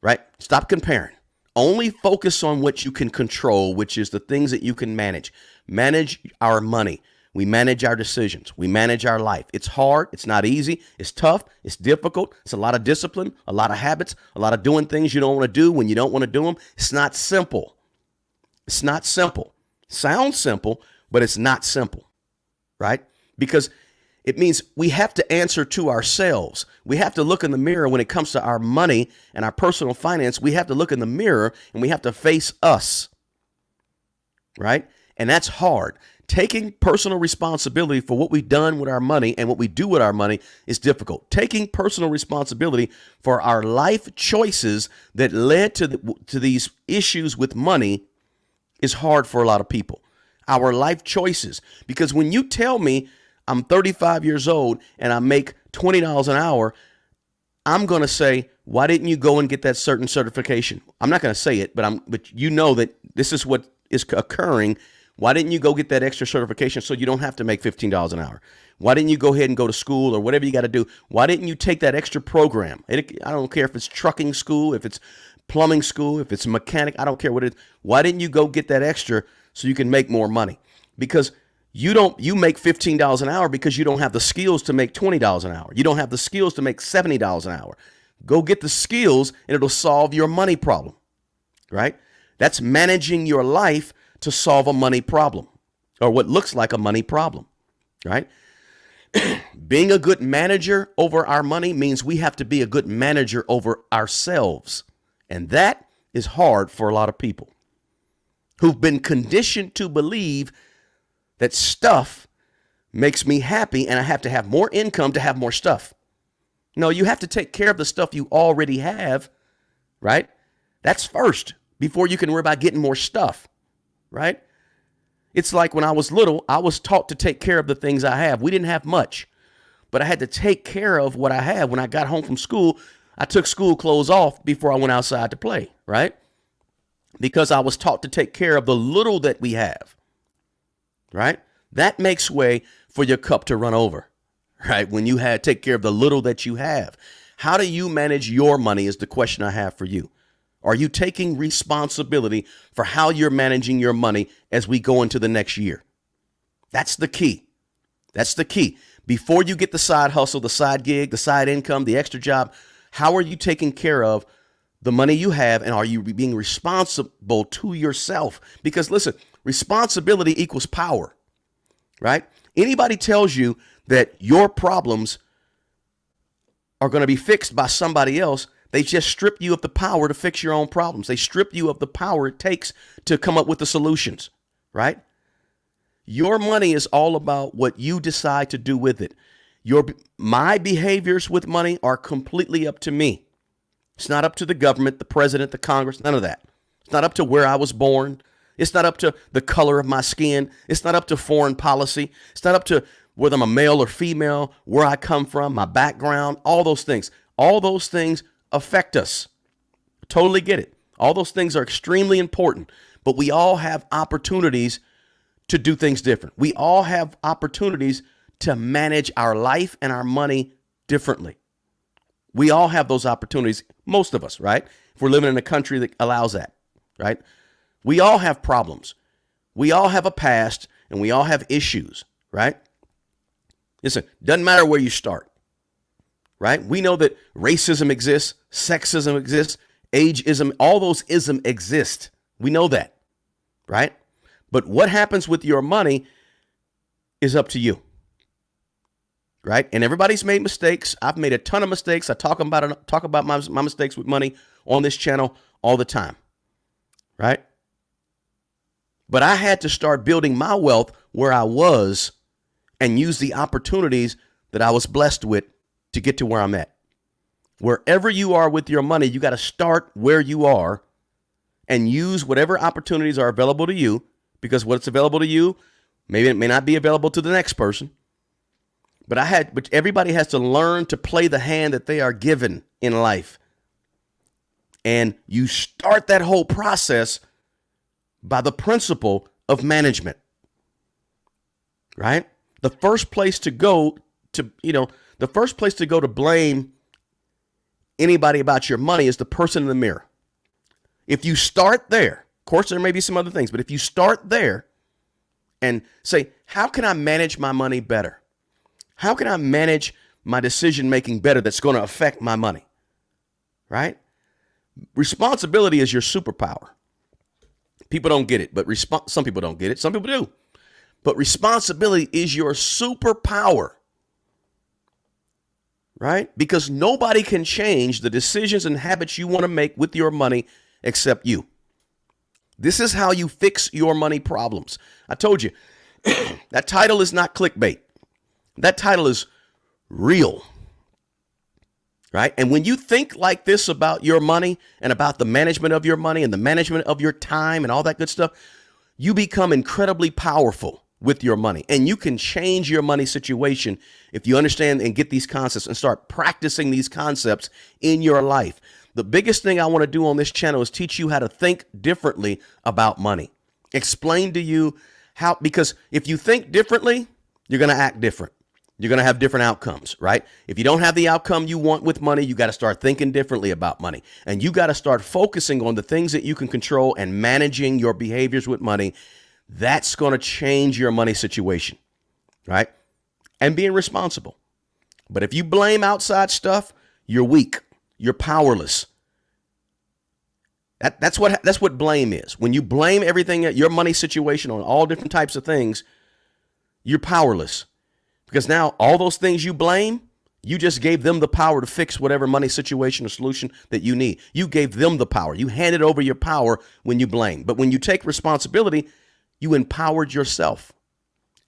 right? Stop comparing. Only focus on what you can control, which is the things that you can manage. Manage our money. We manage our decisions. We manage our life. It's hard. It's not easy. It's tough. It's difficult. It's a lot of discipline, a lot of habits, a lot of doing things you don't want to do when you don't want to do them. It's not simple. It's not simple. Sounds simple, but it's not simple, right? Because it means we have to answer to ourselves. We have to look in the mirror when it comes to our money and our personal finance. We have to look in the mirror and we have to face us, right? And that's hard. Taking personal responsibility for what we've done with our money and what we do with our money is difficult. Taking personal responsibility for our life choices that led to these issues with money is hard for a lot of people. Our life choices. Because when you tell me I'm 35 years old and I make $20 an hour, I'm going to say, why didn't you go and get that certain certification? I'm not going to say it, but you know that this is what is occurring. Why didn't you go get that extra certification so you don't have to make $15 an hour? Why didn't you go ahead and go to school or whatever you got to do? Why didn't you take that extra program? I don't care if it's trucking school, if it's plumbing school, if it's mechanic, I don't care what it is. Why didn't you go get that extra so you can make more money? Because you make $15 an hour because you don't have the skills to make $20 an hour. You don't have the skills to make $70 an hour. Go get the skills and it'll solve your money problem, right? That's managing your life to solve a money problem or what looks like a money problem, right? Being a good manager over our money means we have to be a good manager over ourselves. And that is hard for a lot of people who've been conditioned to believe that stuff makes me happy and I have to have more income to have more stuff. No, you have to take care of the stuff you already have, right? That's first before you can worry about getting more stuff, right? It's like when I was little, I was taught to take care of the things I have. We didn't have much, but I had to take care of what I had. When I got home from school, I took school clothes off before I went outside to play, right? Because I was taught to take care of the little that we have. Right? That makes way for your cup to run over, right? When you take care of the little that you have. How do you manage your money is the question I have for you. Are you taking responsibility for how you're managing your money as we go into the next year? That's the key. That's the key. Before you get the side hustle, the side gig, the side income, the extra job, how are you taking care of the money you have, and are you being responsible to yourself? Because listen, responsibility equals power, right? Anybody tells you that your problems are going to be fixed by somebody else, they just strip you of the power to fix your own problems. They strip you of the power it takes to come up with the solutions, right? Your money is all about what you decide to do with it. My behaviors with money are completely up to me. It's not up to the government, the president, the Congress, none of that. It's not up to where I was born. It's not up to the color of my skin. It's not up to foreign policy. It's not up to whether I'm a male or female, where I come from, my background, all those things. All those things affect us. Totally get it. All those things are extremely important, but we all have opportunities to do things different. We all have opportunities to manage our life and our money differently. We all have those opportunities, most of us, right? If we're living in a country that allows that. right? We all have problems. We all have a past and we all have issues, right? Listen, doesn't matter where you start, right? We know that racism exists, sexism exists, ageism, all those isms exist. We know that, right? But what happens with your money is up to you, right? And everybody's made mistakes. I've made a ton of mistakes. I talk about my mistakes with money on this channel all the time, right? But I had to start building my wealth where I was and use the opportunities that I was blessed with to get to where I'm at. Wherever you are with your money, you got to start where you are and use whatever opportunities are available to you, because what's available to you, maybe it may not be available to the next person. But everybody has to learn to play the hand that they are given in life. And you start that whole process by the principle of management, right? The first place to go to blame anybody about your money is the person in the mirror. If you start there, of course, there may be some other things, but if you start there and say, how can I manage my money better? How can I manage my decision making better that's going to affect my money, right? Responsibility is your superpower. People don't get it, but some people don't get it. Some people do. But responsibility is your superpower, right? Because nobody can change the decisions and habits you want to make with your money except you. This is how you fix your money problems. I told you, that title is not clickbait. That title is real, right? And when you think like this about your money and about the management of your money and the management of your time and all that good stuff, you become incredibly powerful with your money. And you can change your money situation if you understand and get these concepts and start practicing these concepts in your life. The biggest thing I want to do on this channel is teach you how to think differently about money. Explain to you how, because if you think differently, you're going to act different. You're going to have different outcomes, right? If you don't have the outcome you want with money, you got to start thinking differently about money. And you got to start focusing on the things that you can control and managing your behaviors with money. That's going to change your money situation, right? And being responsible. But if you blame outside stuff, you're weak. You're powerless. That's what blame is. When you blame everything, your money situation on all different types of things, you're powerless. Because now all those things you blame, you just gave them the power to fix whatever money situation or solution that you need. You gave them the power. You handed over your power when you blame. But when you take responsibility, you empowered yourself.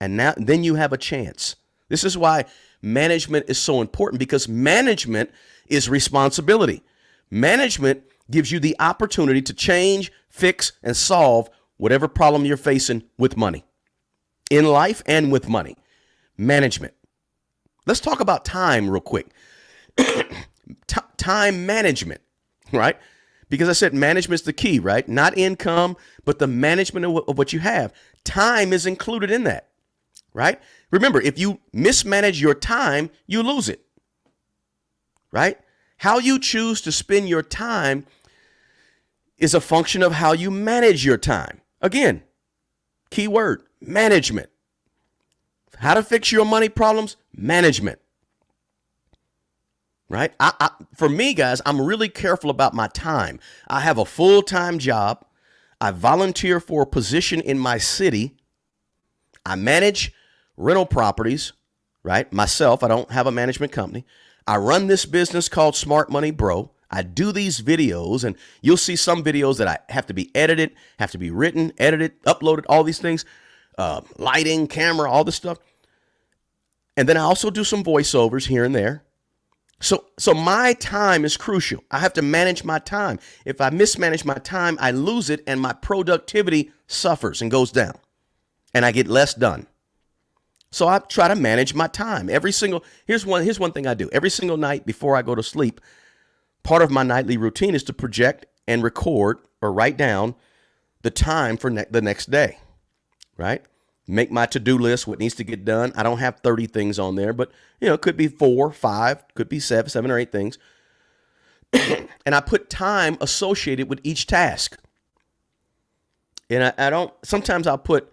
And then you have a chance. This is why management is so important, because management is responsibility. Management gives you the opportunity to change, fix, and solve whatever problem you're facing with money, in life and with money. Management. Let's talk about time real quick. Time management, right? Because I said management's the key, right? Not income, but the management of what you have. Time is included in that, right? Remember, if you mismanage your time, you lose it, right? How you choose to spend your time is a function of how you manage your time. Again, key word, management. How to fix your money problems? Management. Right? For me, guys, I'm really careful about my time. I have a full-time job. I volunteer for a position in my city. I manage rental properties, right? Myself, I don't have a management company. I run this business called Smart Money Bro. I do these videos, and you'll see some videos that I have to be edited, have to be written, edited, uploaded, all these things, lighting, camera, all this stuff. And then I also do some voiceovers here and there. So my time is crucial. I have to manage my time. If I mismanage my time, I lose it and my productivity suffers and goes down and I get less done. So I try to manage my time. Here's one thing I do. Every single night before I go to sleep, part of my nightly routine is to project and record or write down the time for the next day, right? Make my to-do list, what needs to get done. I don't have 30 things on there, but it could be 4, 5, could be 7 or 8 things. And I put time associated with each task. And I don't, sometimes I'll put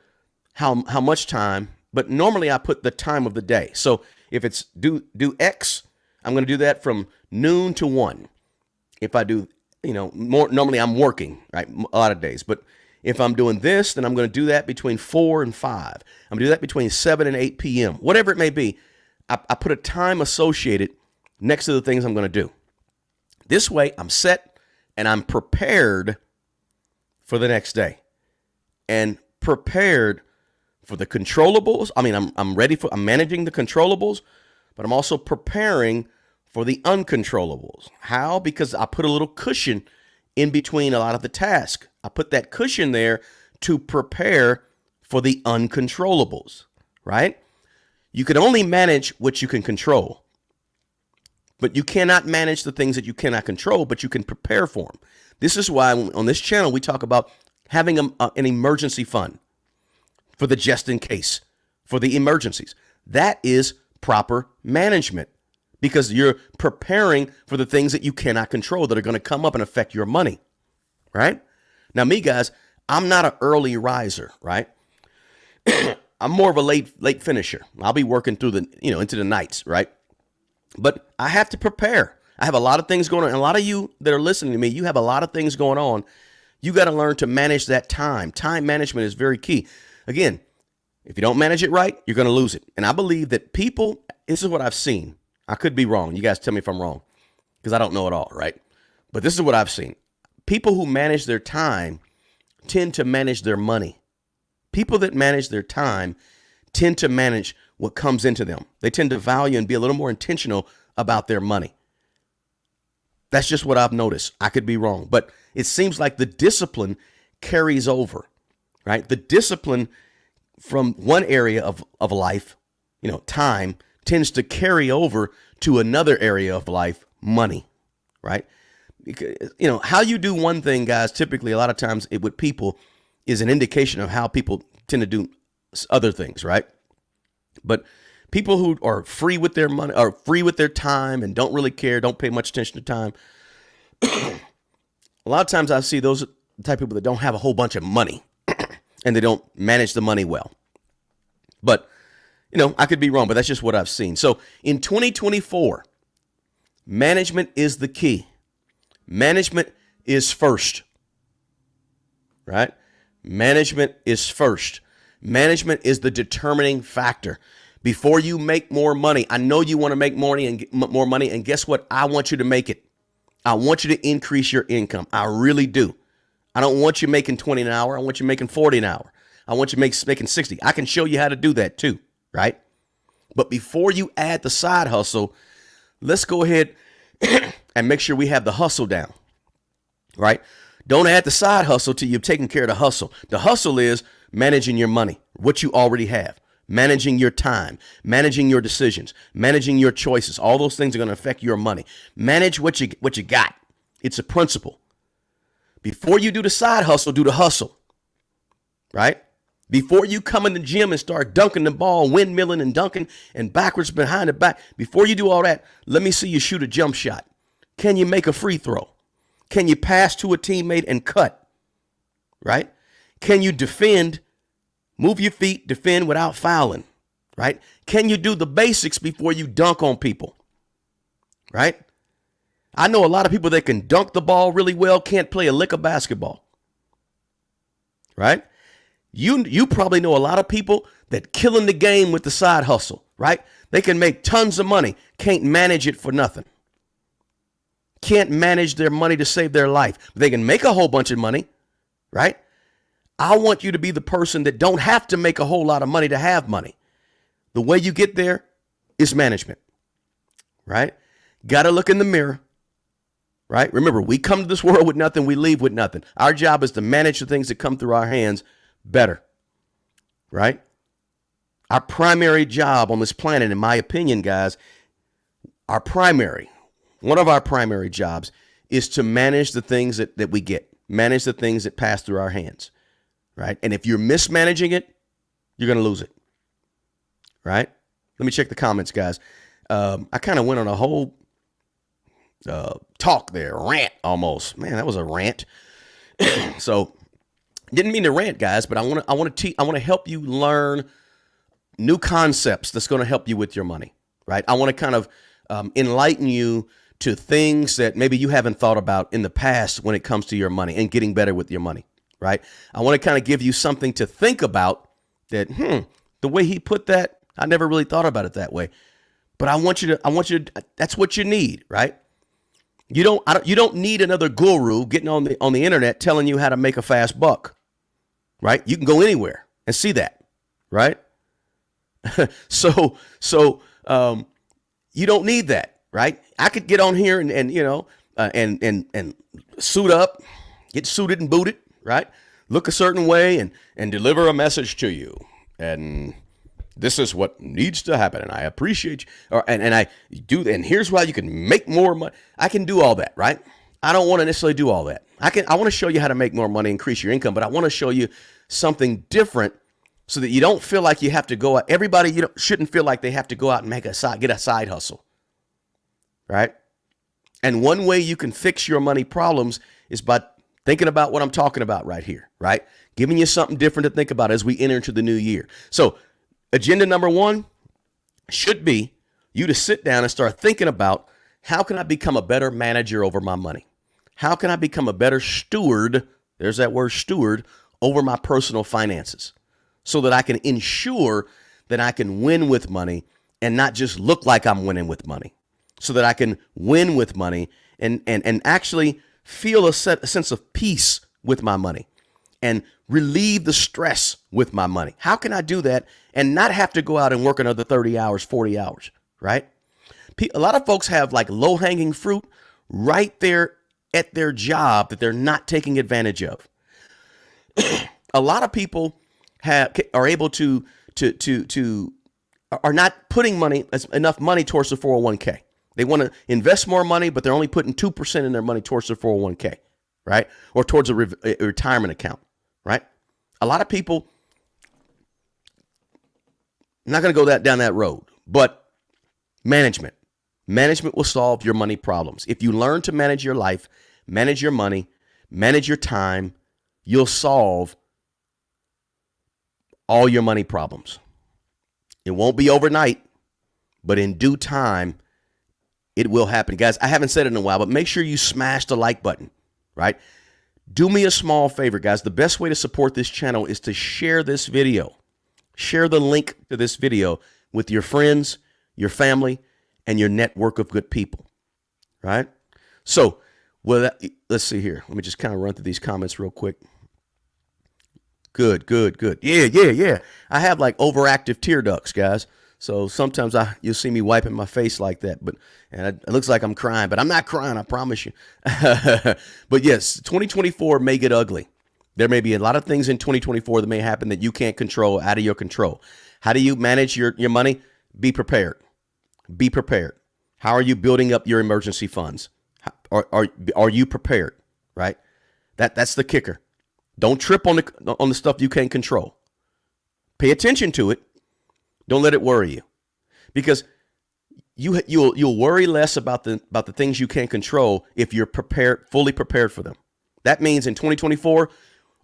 how much time, but normally I put the time of the day. So if it's do X, I'm going to do that from noon to 1. If I do, more, normally I'm working, right? A lot of days. But if I'm doing this, then I'm going to do that between 4 and 5. I'm going to do that between 7 and 8 p.m., whatever it may be. I put a time associated next to the things I'm going to do. This way I'm set and I'm prepared for the next day and prepared for the controllables. I mean, I'm managing the controllables, but I'm also preparing for the uncontrollables. How? Because I put a little cushion in between a lot of the tasks. I put that cushion there to prepare for the uncontrollables, right? You can only manage what you can control, but you cannot manage the things that you cannot control, but you can prepare for them. This is why on this channel, we talk about having an emergency fund for the just in case, for the emergencies. That is proper management because you're preparing for the things that you cannot control that are going to come up and affect your money, right? Now, me, guys, I'm not an early riser, right? I'm more of a late finisher. I'll be working through into the nights, right? But I have to prepare. I have a lot of things going on. And a lot of you that are listening to me, you have a lot of things going on. You got to learn to manage that time. Time management is very key. Again, if you don't manage it right, you're going to lose it. And I believe that people, this is what I've seen. I could be wrong. You guys tell me if I'm wrong because I don't know it all, right? But this is what I've seen. People who manage their time tend to manage their money. People that manage their time tend to manage what comes into them. They tend to value and be a little more intentional about their money. That's just what I've noticed. I could be wrong, but it seems like the discipline carries over, right? The discipline from one area of life, time, tends to carry over to another area of life, money, right? How you do one thing, guys, typically a lot of times with people is an indication of how people tend to do other things, right? But people who are free with their money, are free with their time and don't really care, don't pay much attention to time. A lot of times I see those type of people that don't have a whole bunch of money and they don't manage the money well. But, I could be wrong, but that's just what I've seen. So in 2024, management is the key. Management is first, right? Management is first. Management is the determining factor. Before you make more money, I know you want to make more money, and guess what? I want you to make it. I want you to increase your income. I really do. I don't want you making 20 an hour. I want you making 40 an hour. I want you making 60. I can show you how to do that too, right? But before you add the side hustle, let's go ahead and make sure we have the hustle down, right? Don't add the side hustle till you've taken care of the hustle. The hustle is managing your money, what you already have, managing your time, managing your decisions, managing your choices. All those things are going to affect your money. Manage what you got. It's a principle. Before you do the side hustle, do the hustle, right? Before you come in the gym and start dunking the ball, windmilling and dunking and backwards behind the back, before you do all that, let me see you shoot a jump shot. Can you make a free throw? Can you pass to a teammate and cut, right? Can you defend, move your feet, defend without fouling, right? Can you do the basics before you dunk on people, right? I know a lot of people that can dunk the ball really well, can't play a lick of basketball, right? You probably know a lot of people that killing the game with the side hustle, right? They can make tons of money, can't manage it for nothing. Can't manage their money to save their life. They can make a whole bunch of money, right? I want you to be the person that don't have to make a whole lot of money to have money. The way you get there is management, right? Got to look in the mirror, right? Remember, we come to this world with nothing, we leave with nothing. Our job is to manage the things that come through our hands better, right? Our primary job on this planet, in my opinion, guys, one of our primary jobs is to manage the things that we get, manage the things that pass through our hands, right? And if you're mismanaging it, you're going to lose it, right? Let me check the comments, guys. I kind of went on a whole talk there, rant almost. Man, that was a rant. So Didn't mean to rant, guys, but I want to help you learn new concepts that's going to help you with your money, right? I want to kind of enlighten you to things that maybe you haven't thought about in the past when it comes to your money and getting better with your money, right? I want to kind of give you something to think about that, the way he put that, I never really thought about it that way. But I want you to, that's what you need, right? You don't need another guru getting on the internet telling you how to make a fast buck, right? You can go anywhere and see that, right? So you don't need that, right? I could get on here and suit up, get suited and booted, right? Look a certain way and deliver a message to you. And this is what needs to happen. And I appreciate you. And I do. And here's why you can make more money. I can do all that, right? I don't want to necessarily do all that. I want to show you how to make more money, increase your income, but I want to show you something different so that you don't feel like you have to go out. Everybody shouldn't feel like they have to go out and get a side hustle, right? And one way you can fix your money problems is by thinking about what I'm talking about right here, right? Giving you something different to think about as we enter into the new year. So agenda number one should be you to sit down and start thinking about, how can I become a better manager over my money? How can I become a better steward? There's that word, steward, over my personal finances, so that I can ensure that I can win with money and not just look like I'm winning with money, so that I can win with money and actually feel a sense of peace with my money and relieve the stress with my money. How can I do that and not have to go out and work another 30 hours, 40 hours, right? A lot of folks have like low-hanging fruit right there at their job that they're not taking advantage of. A lot of people are able to are not putting enough money towards the 401k. They want to invest more money, but they're only putting 2% in their money towards their 401k, right? Or towards a retirement account, right? A lot of people, I'm not going to go down that road, but management will solve your money problems. If you learn to manage your life, manage your money, manage your time, you'll solve all your money problems. It won't be overnight, but in due time, it will happen. Guys, I haven't said it in a while, but make sure you smash the like button, right? Do me a small favor, guys. The best way to support this channel is to share this video. Share the link to this video with your friends, your family, and your network of good people, right? So, let's see here. Let me just kind of run through these comments real quick. Good. Yeah. I have like overactive tear ducts, guys. So sometimes you'll see me wiping my face like that, and it looks like I'm crying, but I'm not crying, I promise you. But yes, 2024 may get ugly. There may be a lot of things in 2024 that may happen that you can't control, out of your control. How do you manage your money? Be prepared. Be prepared. How are you building up your emergency funds? Are you prepared? Right? That's the kicker. Don't trip on the stuff you can't control. Pay attention to it. Don't let it worry you, because you'll worry less about the things you can't control if you're fully prepared for them. That means in 2024,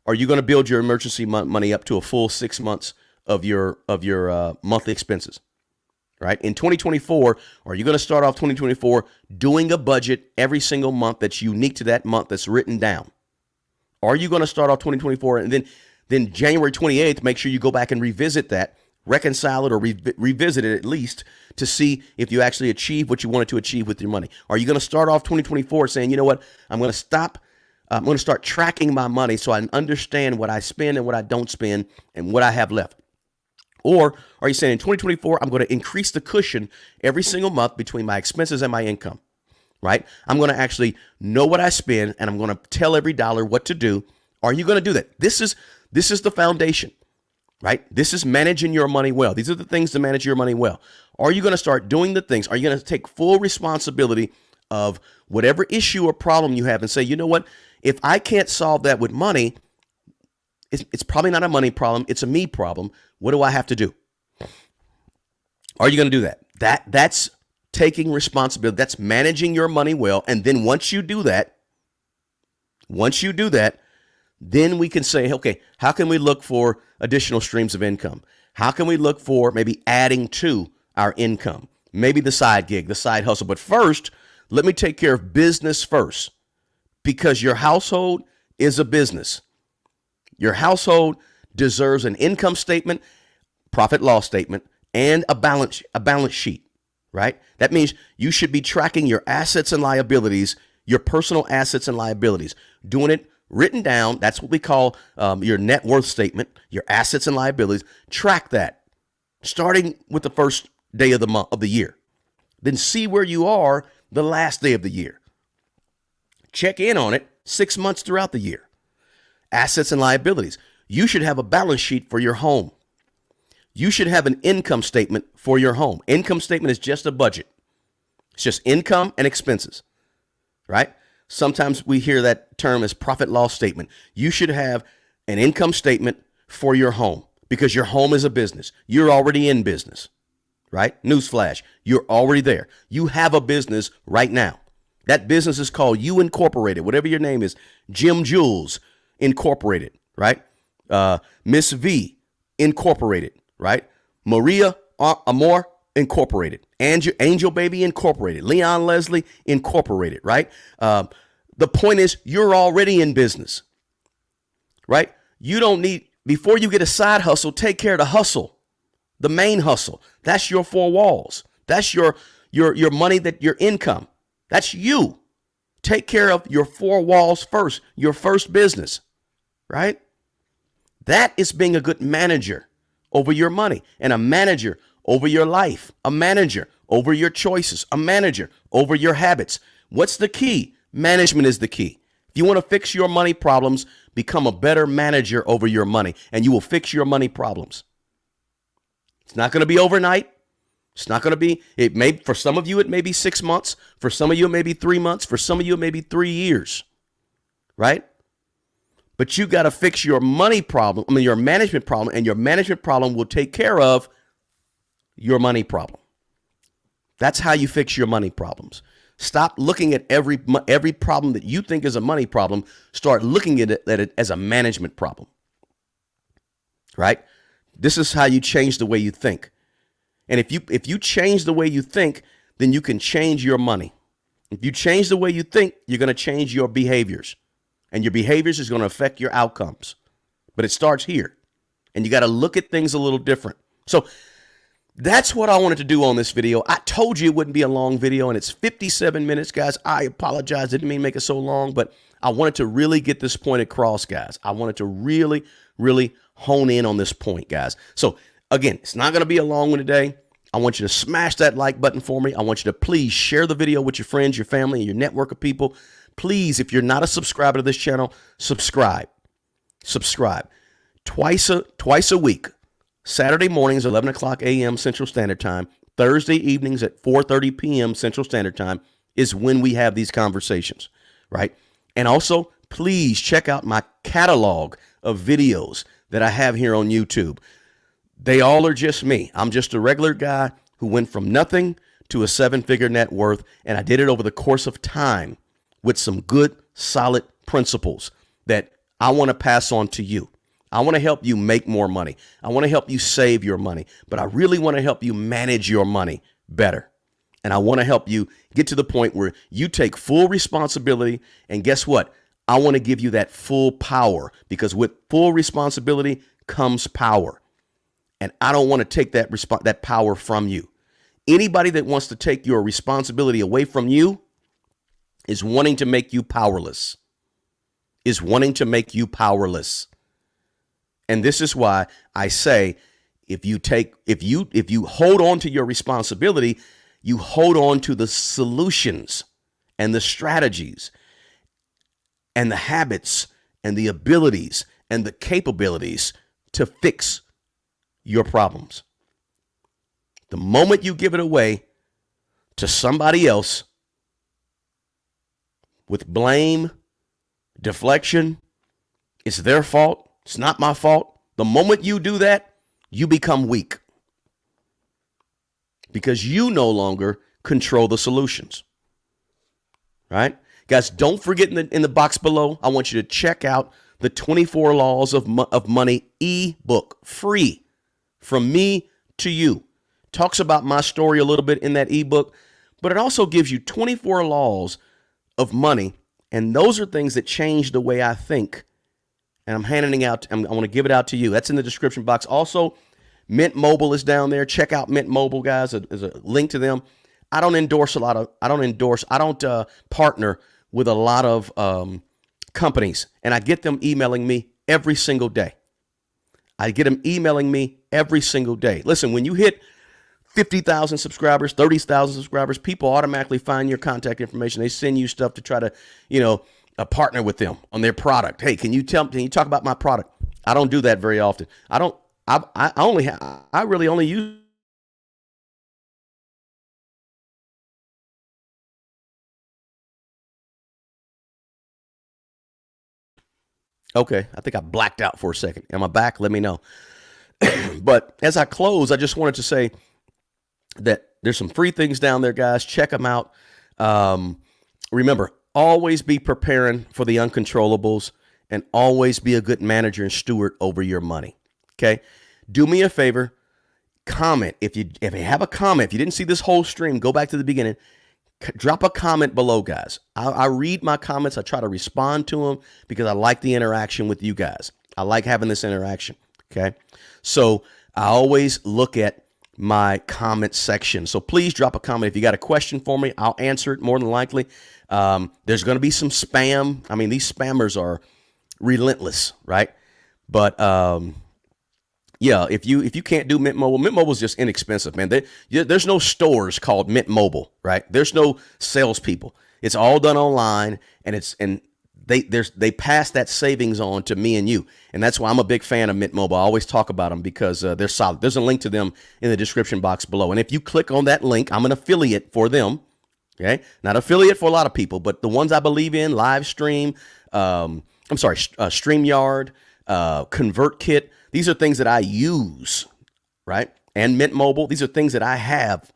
are you going to build your emergency money up to a full 6 months of your monthly expenses? Right? In 2024, are you going to start off 2024 doing a budget every single month that's unique to that month, that's written down? Are you going to start off 2024 and then January 28th, make sure you go back and revisit that, reconcile it, or revisit it at least, to see if you actually achieve what you wanted to achieve with your money? Are you going to start off 2024 saying, you know what, I'm going to start tracking my money so I understand what I spend and what I don't spend and what I have left? Or are you saying in 2024, I'm going to increase the cushion every single month between my expenses and my income, right? I'm going to actually know what I spend, and I'm going to tell every dollar what to do. Are you going to do that? This is the foundation, right? This is managing your money well. These are the things to manage your money well. Are you going to start doing the things? Are you going to take full responsibility of whatever issue or problem you have and say, you know what, if I can't solve that with money, it's probably not a money problem. It's a me problem. What do I have to do? Are you going to do that? That's taking responsibility. That's managing your money well. And then once you do that, Then we can say, okay, how can we look for additional streams of income? How can we look for maybe adding to our income? Maybe the side gig, the side hustle. But first, let me take care of business first, because your household is a business. Your household deserves an income statement, profit loss statement, and a balance sheet, right? That means you should be tracking your assets and liabilities, your personal assets and liabilities, doing it written down. That's what we call your net worth statement, your assets and liabilities. Track that starting with the first day of the month of the year. Then see where you are the last day of the year. Check in on it 6 months throughout the year. Assets and liabilities. You should have a balance sheet for your home. You should have an income statement for your home. Income statement is just a budget. It's just income and expenses, right? Sometimes we hear that term as profit loss statement. You should have an income statement for your home because your home is a business. You're already in business, right? Newsflash, you're already there. You have a business right now. That business is called You Incorporated, whatever your name is. Jim Jules Incorporated, right? Miss V Incorporated, right? Maria Amor Incorporated. Angel Baby Incorporated. Leon Leslie Incorporated, right? The point is, you're already in business, right? You don't need, before you get a side hustle, take care of the hustle, the main hustle. That's your four walls. That's your money, that your income. That's you. Take care of your four walls first, your first business, right? That is being a good manager over your money, and a manager over your life, a manager over your choices, a manager over your habits. What's the key? Management is the key. If you want to fix your money problems, become a better manager over your money, and you will fix your money problems. It's not going to be overnight. It's not going to be, it may, for some of you, it may be 6 months. For some of you, it may be 3 months. For some of you, it may be 3 years, right? But you got to fix your money problem, your management problem, and your management problem will take care of your money problem. That's how you fix your money problems. Stop looking at every problem that you think is a money problem. Start looking at it as a management problem, right? This is how you change the way you think. And if you change the way you think, then you can change your money. If you change the way you think, you're going to change your behaviors. And your behaviors is going to affect your outcomes. But it starts here. And you got to look at things a little different. So that's what I wanted to do on this video. I told you it wouldn't be a long video, and it's 57 minutes, guys. I apologize. I didn't mean to make it so long, but I wanted to really get this point across, guys. I wanted to really, really hone in on this point, guys. So again, it's not going to be a long one today. I want you to smash that like button for me. I want you to please share the video with your friends, your family, and your network of people. Please, if you're not a subscriber to this channel, subscribe. Subscribe. Twice a week. Saturday mornings, 11 o'clock a.m. Central Standard Time. Thursday evenings at 4:30 p.m. Central Standard Time is when we have these conversations, right? And also, please check out my catalog of videos that I have here on YouTube. They all are just me. I'm just a regular guy who went from nothing to a 7-figure net worth, and I did it over the course of time with some good, solid principles that I want to pass on to you. I want to help you make more money. I want to help you save your money, but I really want to help you manage your money better. And I want to help you get to the point where you take full responsibility. And guess what? I want to give you that full power, because with full responsibility comes power. And I don't want to take that power from you. Anybody that wants to take your responsibility away from you is wanting to make you powerless. Is wanting to make you powerless. And this is why I say, if you hold on to your responsibility, you hold on to the solutions and the strategies and the habits and the abilities and the capabilities to fix your problems. The moment you give it away to somebody else with blame, deflection, it's their fault, it's not my fault. The moment you do that, you become weak, because you no longer control the solutions. Right? Guys, don't forget in the box below, I want you to check out the 24 Laws of Money ebook, free from me to you. Talks about my story a little bit in that ebook, but it also gives you 24 laws of money. And those are things that change the way I think. And I'm handing it out. I want to give it out to you. That's in the description box. Also, Mint Mobile is down there. Check out Mint Mobile, guys. There's a link to them. I don't partner with a lot of companies, and I get them emailing me every single day. Listen, when you hit 50,000 subscribers, 30,000 subscribers, people automatically find your contact information. They send you stuff to try to, partner with them on their product. Hey, can you talk about my product? I don't do that very often. I really only use. Okay, I think I blacked out for a second. Am I back? Let me know. But as I close, I just wanted to say that there's some free things down there, guys. Check them out. Remember, always be preparing for the uncontrollables and always be a good manager and steward over your money. Okay? Do me a favor. Comment. If you have a comment, if you didn't see this whole stream, go back to the beginning. Drop a comment below, guys. I read my comments. I try to respond to them because I like the interaction with you guys. I like having this interaction. Okay? So I always look at my comment section. So please drop a comment. If you got a question for me, I'll answer it more than likely. There's going to be some spam. I mean, these spammers are relentless, right? But yeah, if you can't do Mint Mobile is just inexpensive, man. There's no stores called Mint Mobile, right? There's no salespeople. It's all done online, and they pass that savings on to me and you, and that's why I'm a big fan of Mint Mobile. I always talk about them because they're solid. There's a link to them in the description box below, and if you click on that link, I'm an affiliate for them. Okay, not affiliate for a lot of people, but the ones I believe in, Livestream, StreamYard, ConvertKit. These are things that I use, right? And Mint Mobile. These are things that I have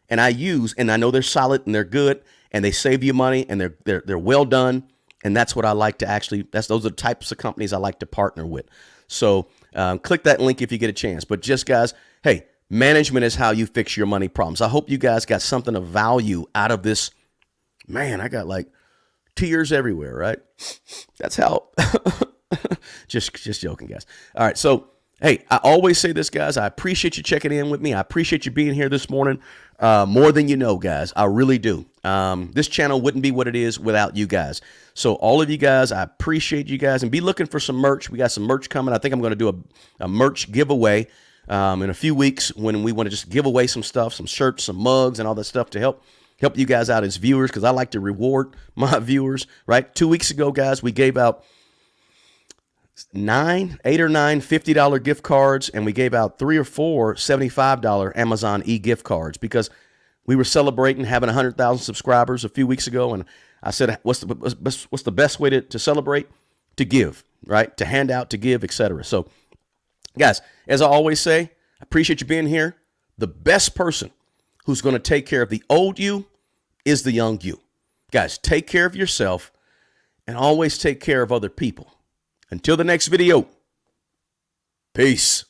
and I use, and I know they're solid and they're good and they save you money and they're well done. And that's what I like to those are the types of companies I like to partner with. So click that link if you get a chance. But just guys, hey, management is how you fix your money problems. I hope you guys got something of value out of this. Man, I got like tears everywhere, right? That's how. just joking, guys. All right, so hey, I always say this, guys. I appreciate you checking in with me. I appreciate you being here this morning. More than you know, guys. I really do. This channel wouldn't be what it is without you guys. So all of you guys, I appreciate you guys, and be looking for some merch. We got some merch coming. I think I'm going to do a merch giveaway in a few weeks when we want to just give away some stuff, some shirts, some mugs, and all that stuff to help you guys out as viewers, because I like to reward my viewers. Right? 2 weeks ago, guys, we gave out eight or nine $50 gift cards, and we gave out 3 or 4 $75 Amazon e-gift cards because we were celebrating having 100,000 subscribers a few weeks ago, and I said, what's the best way to celebrate? To give, right? To hand out, to give, etc. So, guys, as I always say, I appreciate you being here. The best person who's going to take care of the old you is the young you. Guys, take care of yourself and always take care of other people. Until the next video, peace.